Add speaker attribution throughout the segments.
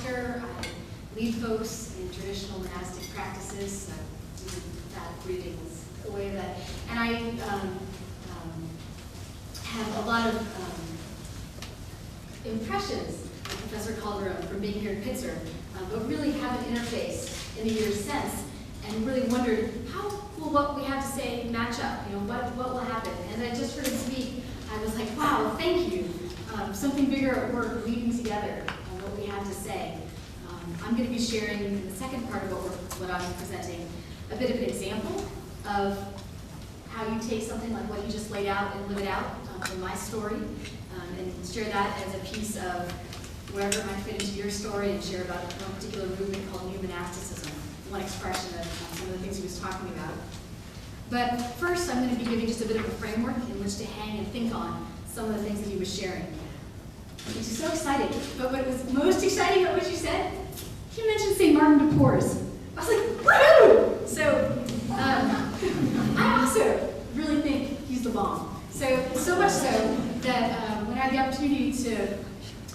Speaker 1: pastor. I lead folks in traditional monastic practices. That reading is a way of that. And I have a lot of impressions, like Professor Calderon, from being here at Pitzer, but really haven't interfaced in the years since, and really wondered how will what we have to say match up? What will happen? And I just heard him speak. I was like, wow, thank you. Something bigger at work, leading together on what we have to say. I'm going to be sharing in the second part of what I'm presenting a bit of an example of how you take something like what you just laid out and live it out from my story, and share that as a piece of wherever it might fit into your story, and share about one particular movement called new monasticism, one expression of some of the things he was talking about. But first, I'm going to be giving just a bit of a framework in which to hang and think on some of the things that he was sharing. Which is so exciting. But what was most exciting about what you said, he mentioned St. Martin de Porres. I was like, woohoo! So I also really think he's the bomb. So much so that when I had the opportunity to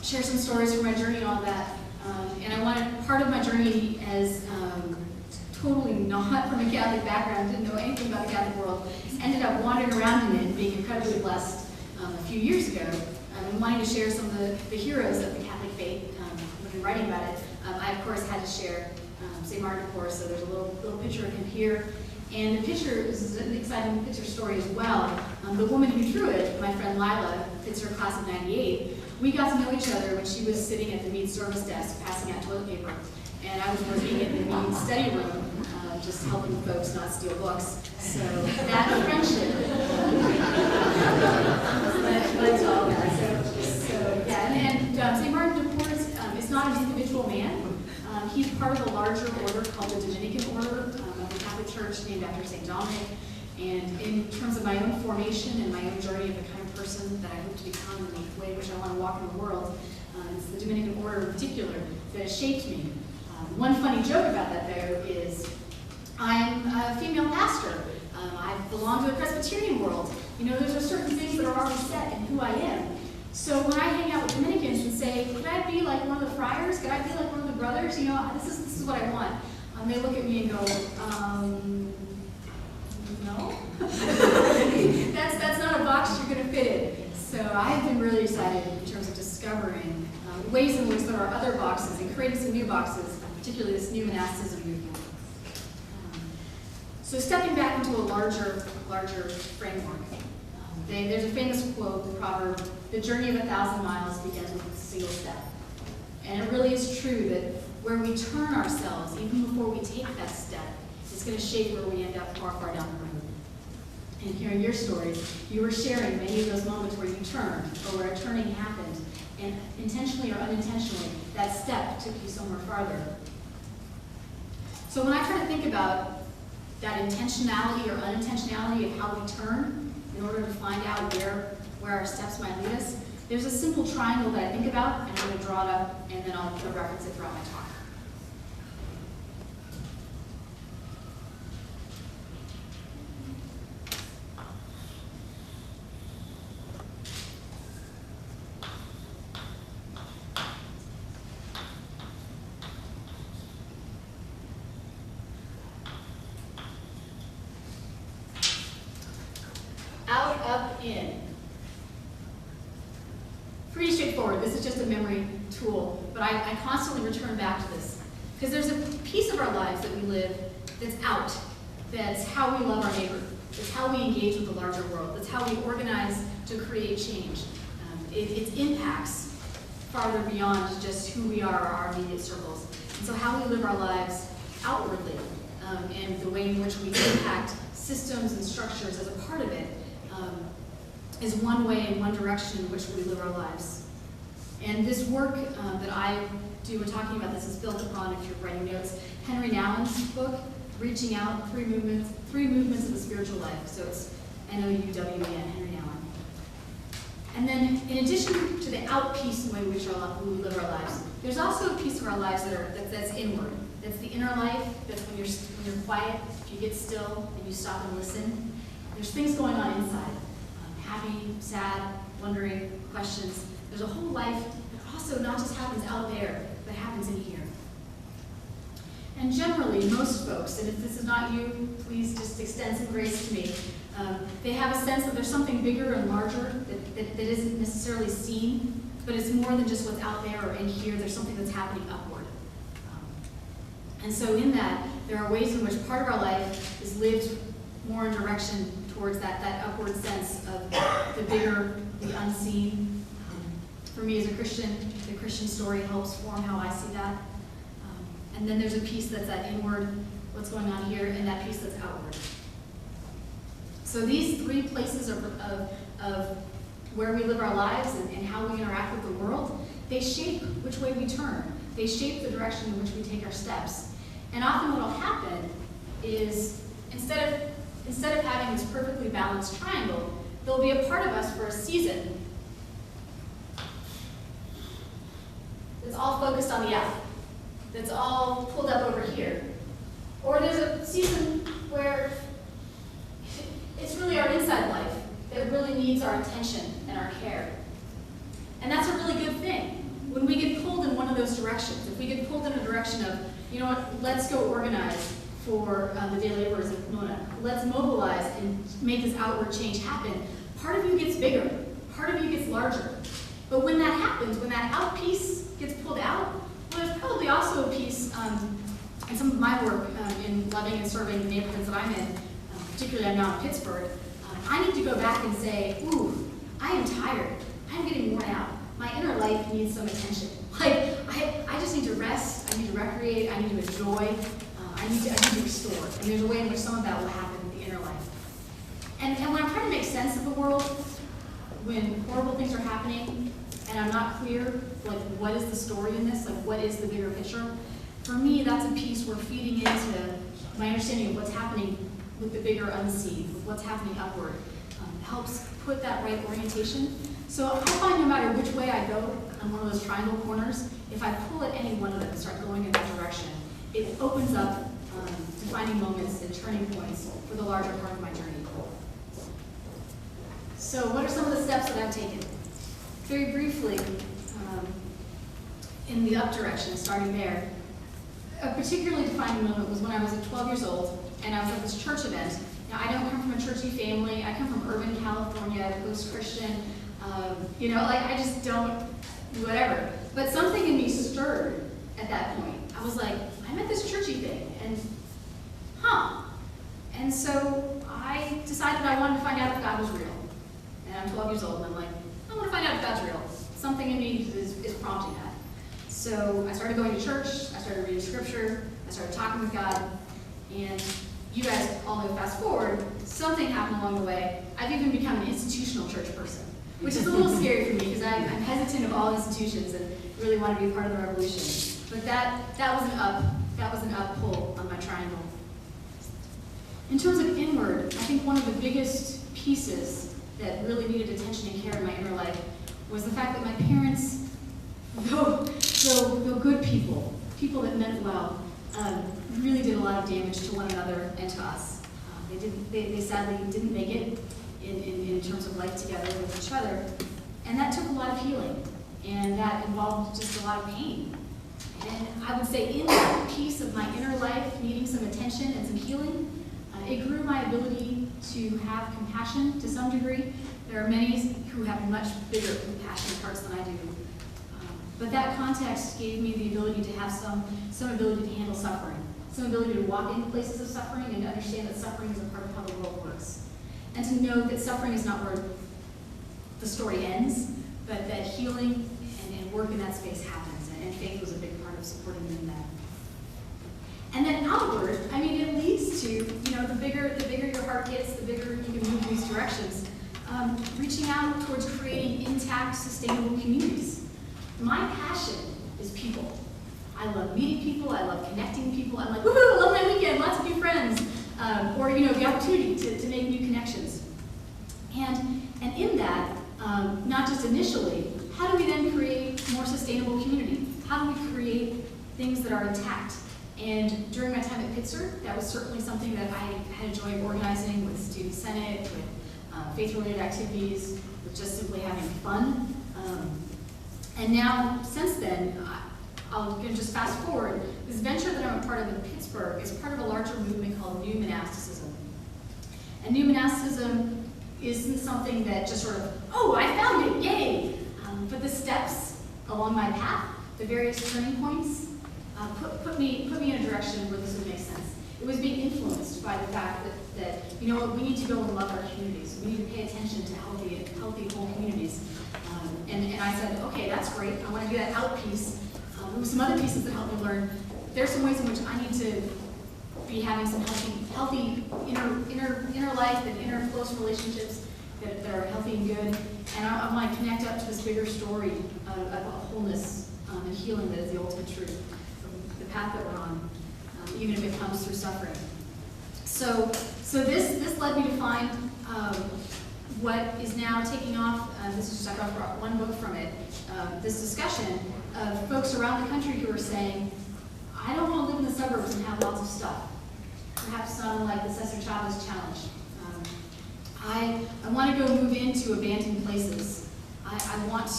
Speaker 1: share some stories from my journey and all that, and I wanted part of my journey as totally not from a Catholic background, didn't know anything about the Catholic world, ended up wandering around in it and being incredibly blessed a few years ago, and wanting to share some of the heroes of the Catholic faith when writing about it. I, of course, had to share St. Martin de Porres, so there's a little picture of him here. And the picture is an exciting Pitzer story as well. The woman who drew it, my friend Lila, Pitzer class of '98, we got to know each other when she was sitting at the Mead service desk passing out toilet paper. And I was working in the Mead study room, just helping folks not steal books. So that friendship led to all that. So yeah, and St. Martin de Porres is not an individual man. He's part of a larger order called the Dominican Order of the Catholic Church, named after St. Dominic. And in terms of my own formation and my own journey of the kind of person that I hope to become and the way in which I want to walk in the world, it's the Dominican Order in particular that has shaped me. One funny joke about that, though, is I'm a female pastor. I belong to the Presbyterian world. There's certain things that are already set in who I am. So when I hang out with Dominicans and say, could I be like one of the friars? Could I be like one of the brothers? This is what I want. They look at me and go, no. that's not a box you're going to fit in. So I've been really excited in terms of discovering ways in which there are other boxes and creating some new boxes, particularly this new monasticism movement. So stepping back into a larger framework. There's a famous quote, the proverb, the journey of 1,000 miles begins with a single step. And it really is true that where we turn ourselves, even before we take that step, is going to shape where we end up far, far down the road. And hearing your stories, you were sharing many of those moments where you turned, or where a turning happened, and intentionally or unintentionally, that step took you somewhere farther. So when I try to think about that intentionality or unintentionality of how we turn, in order to find out where our steps might lead us, there's a simple triangle that I think about, and I'm going to draw it up, and then I'll reference it throughout my talk. Out, up, in. Pretty straightforward. This is just a memory tool, but I constantly return back to this. Because there's a piece of our lives that we live that's out. That's how we love our neighbor. That's how we engage with the larger world. That's how we organize to create change. It impacts farther beyond just who we are or our immediate circles. And so how we live our lives outwardly, and the way in which we impact systems and structures as a part of it, is one way and one direction in which we live our lives. And this work that I do when talking about this is built upon, if you're writing notes, Henry Nouwen's book, Reaching Out, Three Movements of the Spiritual Life. So it's N-O-U-W-E-N, Henry Nouwen. And then in addition to the out piece in the way in which we live our lives, there's also a piece of our lives that's inward. That's the inner life. That's when you're quiet, if you get still and you stop and listen. There's things going on inside. Happy, sad, wondering, questions. There's a whole life that also not just happens out there, but that happens in here. And generally, most folks, and if this is not you, please just extend some grace to me, they have a sense that there's something bigger and larger that isn't necessarily seen, but it's more than just what's out there or in here. There's something that's happening upward. And so in that, there are ways in which part of our life is lived more in direction towards that upward sense of the bigger, the unseen. For me as a Christian, the Christian story helps form how I see that. And then there's a piece that's that inward, what's going on here, and that piece that's outward. So these three places of where we live our lives and how we interact with the world, they shape which way we turn. They shape the direction in which we take our steps. And often what will happen is, instead of having this perfectly balanced triangle, there'll be a part of us for a season that's all focused on the out, that's all pulled up over here. Or there's a season where it's really our inside life that really needs our attention and our care. And that's a really good thing. When we get pulled in one of those directions, if we get pulled in a direction of, you know what, let's go organize for the day laborers of Mona, let's mobilize and make this outward change happen, part of you gets bigger, part of you gets larger. But when that happens, when that out piece gets pulled out, well, there's probably also a piece in some of my work in loving and serving the neighborhoods that I'm in, particularly I'm now in Pittsburgh, I need to go back and say, ooh, I am tired. I'm getting worn out. My inner life needs some attention. Like, I just need to rest, I need to recreate, I need to enjoy, I need to restore. And there's a way in which some of that will happen in the inner life. And when I'm trying to make sense of the world, when horrible things are happening, and I'm not clear, like, what is the story in this? Like, what is the bigger picture? For me, that's a piece where feeding into my understanding of what's happening with the bigger unseen, with what's happening upward, helps put that right orientation. So I find no matter which way I go on one of those triangle corners, if I pull at any one of them and start going in that direction, it opens up defining moments and turning points for the larger part of my journey. So what are some of the steps that I've taken? Very briefly, in the up direction, starting there, a particularly defining moment was when I was 12 years old and I was at this church event. Now, I don't come from a churchy family. I come from urban California, post-Christian. I just don't, whatever. But something in me stirred at that point. I was like, I'm at this churchy thing, and And so I decided I wanted to find out if God was real. And I'm 12 years old, and I'm like, I want to find out if God's real. Something in me is prompting that. So I started going to church, I started reading scripture, I started talking with God, and you guys all know, fast forward, something happened along the way. I've even become an institutional church person, which is a little scary for me because I'm hesitant of all institutions and really want to be a part of the revolution. But that was an up pull on my triangle. In terms of inward, I think one of the biggest pieces that really needed attention and care in my inner life was the fact that my parents, though good people that meant well, really did a lot of damage to one another and to us. They sadly didn't make it in terms of life together with each other, and that took a lot of healing, and that involved just a lot of pain. And I would say in that piece of my inner life needing some attention and some healing, it grew my ability to have compassion to some degree. There are many who have much bigger compassionate hearts than I do. But that context gave me the ability to have some ability to handle suffering, some ability to walk into places of suffering and to understand that suffering is a part of how the world works. And to know that suffering is not where the story ends, but that healing and work in that space happens. And faith was a big part of supporting me in that. And then outward, it leads to, the bigger your heart gets, the bigger you can move in these directions. Reaching out towards creating intact, sustainable communities. My passion is people. I love meeting people, I love connecting people. I'm like, woohoo, I love my weekend, lots of new friends. Or the opportunity to make new connections. And in that, not just initially, how do we then create more sustainable community? How do we create things that are intact? And during my time at Pitzer, that was certainly something that I had a joy of organizing with Student Senate, with faith-related activities, with just simply having fun. And now, since then, I'll just fast forward. This venture that I'm a part of in Pittsburgh is part of a larger movement called New Monasticism. And New Monasticism isn't something that just sort of, oh, I found it, yay! But the steps along my path, the various turning points, put me in a direction where this would make sense. It was being influenced by the fact that you know what, we need to go and love our communities. We need to pay attention to healthy whole communities. And I said, okay, that's great. I want to do that out piece. There were some other pieces that helped me learn. There's some ways in which I need to be having some healthy inner life and inner close relationships that are healthy and good. And I want to connect up to this bigger story of wholeness and healing that is the ultimate truth, the path that we're on, even if it comes through suffering. So this led me to find what is now taking off. This is just, I brought one book from it. This discussion of folks around the country who are saying, I don't want to live in the suburbs and have lots of stuff. Perhaps some like the Cesar Chavez challenge. I want to go move into abandoned places. I want to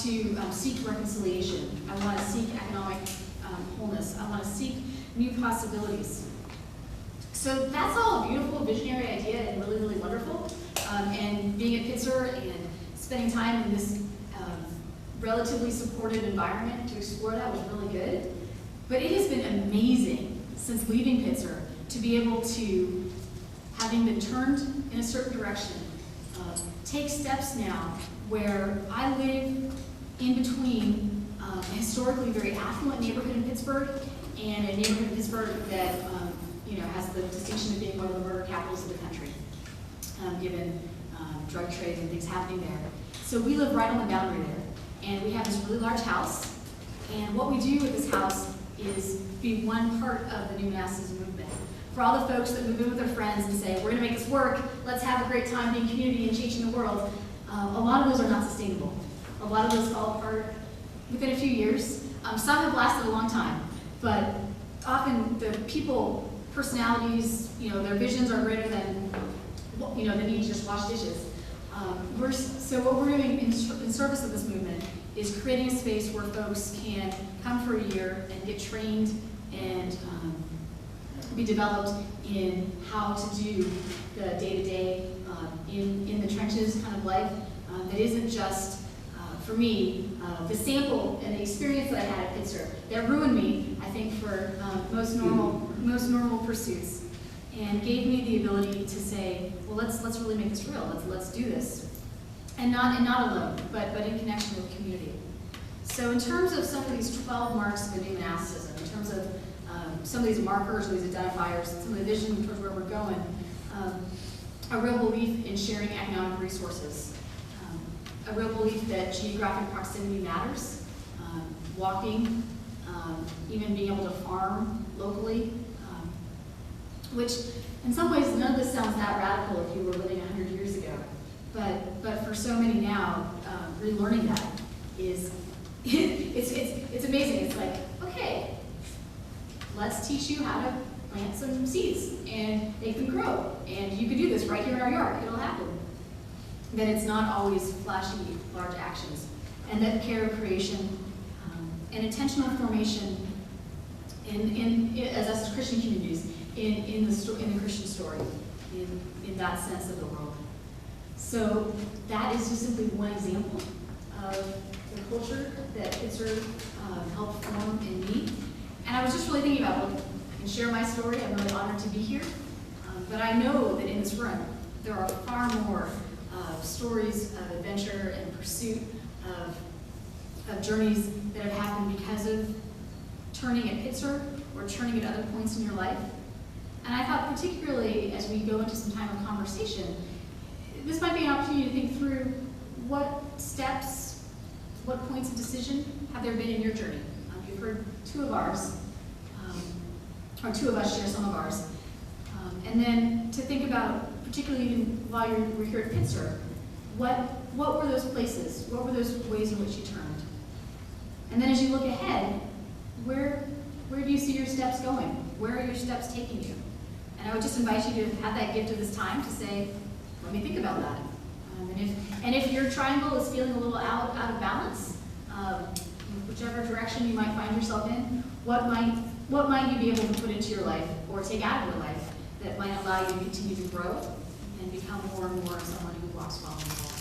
Speaker 1: seek reconciliation. I want to seek economic wholeness. I want to seek new possibilities. So that's all a beautiful visionary idea and really, really wonderful. And being at Pitzer and spending time in this relatively supportive environment to explore that was really good. But it has been amazing since leaving Pitzer to be able to, having been turned in a certain direction, take steps now where I live in between a historically very affluent neighborhood in Pittsburgh and a neighborhood in Pittsburgh that has the distinction of being one of the murder capitals of the country, given drug trade and things happening there. So we live right on the boundary there, and we have this really large house, and what we do with this house is be one part of the New Monasticism movement. For all the folks that move in with their friends and say, we're going to make this work, let's have a great time being community and changing the world, a lot of those are not sustainable. A lot of those fall apart within a few years. Some have lasted a long time, but often the people, personalities, their visions are greater than the need to just wash dishes. So what we're doing in service of this movement is creating a space where folks can come for a year and get trained and be developed in how to do the day-to-day in the trenches kind of life that isn't just, for me, the sample and the experience that I had at Pitzer that ruined me, I think, for most normal pursuits, and gave me the ability to say, well, let's really make this real. Let's do this, and not alone, but in connection with community. So in terms of some of these 12 marks of the New Monasticism, in terms of some of these markers, or these identifiers, some of the vision towards where we're going, a real belief in sharing economic resources, a real belief that geographic proximity matters, walking, even being able to farm locally, which in some ways none of this sounds that radical if you were living 100 years ago, but for so many now, relearning that is, it's amazing. It's like, okay, let's teach you how to plant some seeds, and they can grow, and you can do this right here in our yard. It'll happen. That it's not always flashy, large actions, and that care, creation, and intentional formation as us as Christian communities in the Christian story, in that sense of the world. So that is just simply one example of the culture that Pitzer helped form in me. And I was just really thinking about, well, I can share my story. I'm really honored to be here. But I know that in this room, there are far more stories of adventure and pursuit of journeys that have happened because of turning at Pitzer or turning at other points in your life. And I thought, particularly as we go into some time of conversation, this might be an opportunity to think through what steps, what points of decision have there been in your journey. You've heard two of ours, or two of us share some of ours. And then to think about, particularly even while we're here at Pitzer, what were those places? What were those ways in which you turned? And then as you look ahead, where do you see your steps going? Where are your steps taking you? And I would just invite you to have that gift of this time to say, let me think about that. And if your triangle is feeling a little out of balance, whichever direction you might find yourself in, what might you be able to put into your life or take out of your life that might allow you to continue to grow and become more and more someone who walks well in the world.